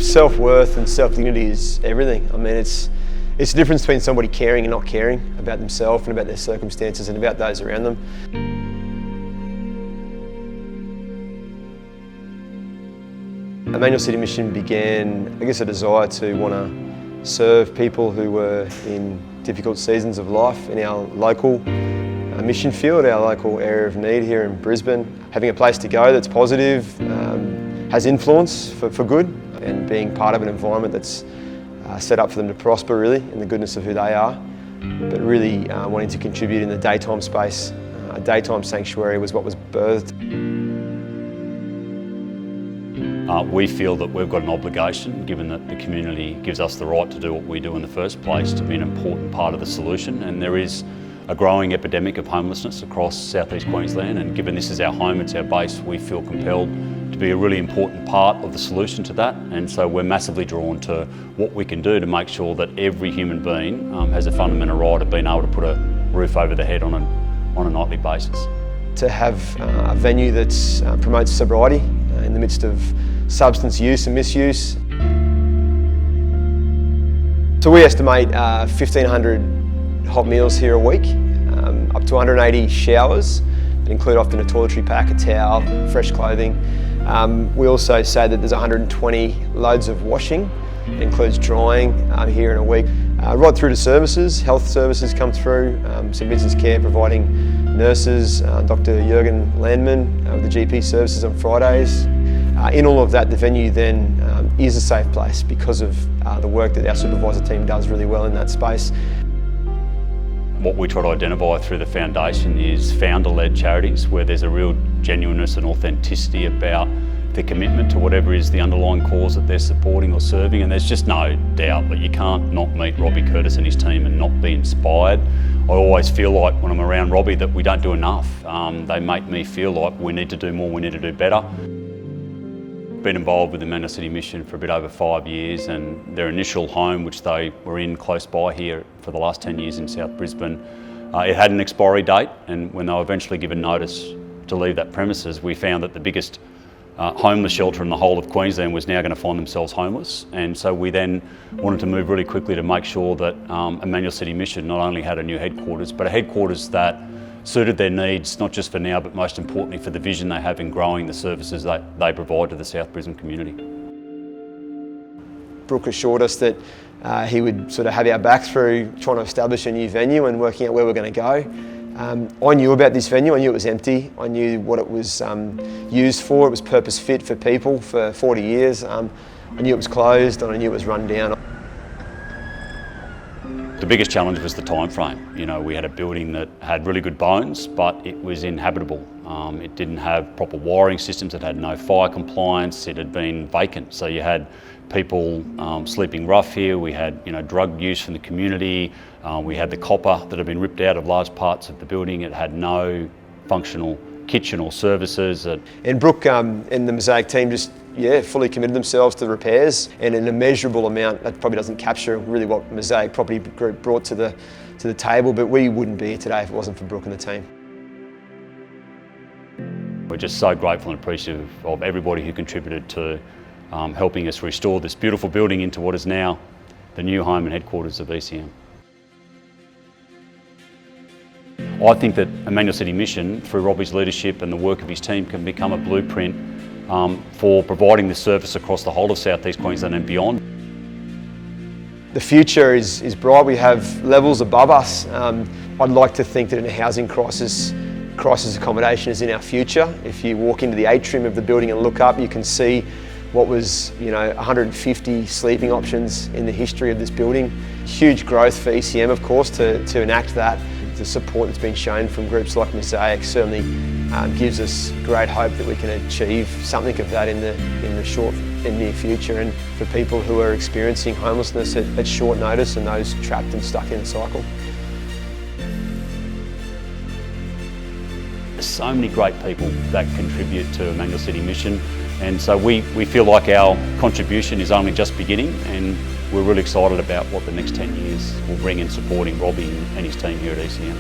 Self-worth and self-dignity is everything. I mean, it's the difference between somebody caring and not caring about themselves and about their circumstances and about those around them. Emmanuel City Mission began, I guess, a desire to want to serve people who were in difficult seasons of life in our local mission field, our local area of need here in Brisbane. Having a place to go that's positive, has influence for good, and being part of an environment that's set up for them to prosper really in the goodness of who they are, but really wanting to contribute in the daytime space. A daytime sanctuary was what was birthed. We feel that we've got an obligation, given that the community gives us the right to do what we do in the first place, to be an important part of the solution. And there is a growing epidemic of homelessness across southeast Queensland, and given this is our home, it's our base, we feel compelled to be a really important part of the solution to that. And so we're massively drawn to what we can do to make sure that every human being has a fundamental right of being able to put a roof over their head on a nightly basis. To have a venue that promotes sobriety in the midst of substance use and misuse. So we estimate 1,500 hot meals here a week, up to 180 showers that include often a toiletry pack, a towel, fresh clothing. We also say that there's 120 loads of washing. It includes drying here in a week. Right through to services, health services come through, St Vincent's Care providing nurses, Dr Jürgen Landman with the GP services on Fridays. In all of that, the venue then is a safe place because of the work that our supervisor team does really well in that space. What we try to identify through the foundation is founder-led charities where there's a real genuineness and authenticity about the commitment to whatever is the underlying cause that they're supporting or serving, and there's just no doubt that you can't not meet Robbie Curtis and his team and not be inspired. I always feel like when I'm around Robbie that we don't do enough. They make me feel like we need to do more, we need to do better. Been involved with the Emmanuel City Mission for a bit over 5 years, and their initial home, which they were in close by here for the last 10 years in South Brisbane, it had an expiry date, and when they were eventually given notice to leave that premises, we found that the biggest homeless shelter in the whole of Queensland was now going to find themselves homeless. And so we then wanted to move really quickly to make sure that Emmanuel City Mission not only had a new headquarters, but a headquarters that suited their needs, not just for now, but most importantly for the vision they have in growing the services that they provide to the South Brisbane community. Brooke assured us that he would sort of have our back through trying to establish a new venue and working out where we're going to go. I knew about this venue, I knew it was empty, I knew what it was used for. It was purpose fit for people for 40 years. I knew it was closed and I knew it was run down. The biggest challenge was the time frame. You know, we had a building that had really good bones, but it was inhabitable. It didn't have proper wiring systems, it had no fire compliance, it had been vacant. So you had people sleeping rough here, we had drug use from the community, we had the copper that had been ripped out of large parts of the building, it had no functional kitchen or services. And Brooke and the Mosaic team just fully committed themselves to the repairs, and an immeasurable amount that probably doesn't capture really what Mosaic Property Group brought to the table, but we wouldn't be here today if it wasn't for Brooke and the team. We're just so grateful and appreciative of everybody who contributed to helping us restore this beautiful building into what is now the new home and headquarters of ECM. I think that Emmanuel City Mission, through Robbie's leadership and the work of his team, can become a blueprint for providing this service across the whole of South East Queensland and beyond. The future is bright. We have levels above us. I'd like to think that in a housing crisis accommodation is in our future. If you walk into the atrium of the building and look up, you can see what was 150 sleeping options in the history of this building. Huge growth for ECM, of course, to enact that. The support that's been shown from groups like Mosaic certainly gives us great hope that we can achieve something of that in the short and near future, and for people who are experiencing homelessness at short notice and those trapped and stuck in a cycle. There's so many great people that contribute to Emmanuel City Mission, and so we feel like our contribution is only just beginning, and we're really excited about what the next 10 years will bring in supporting Robbie and his team here at ECM.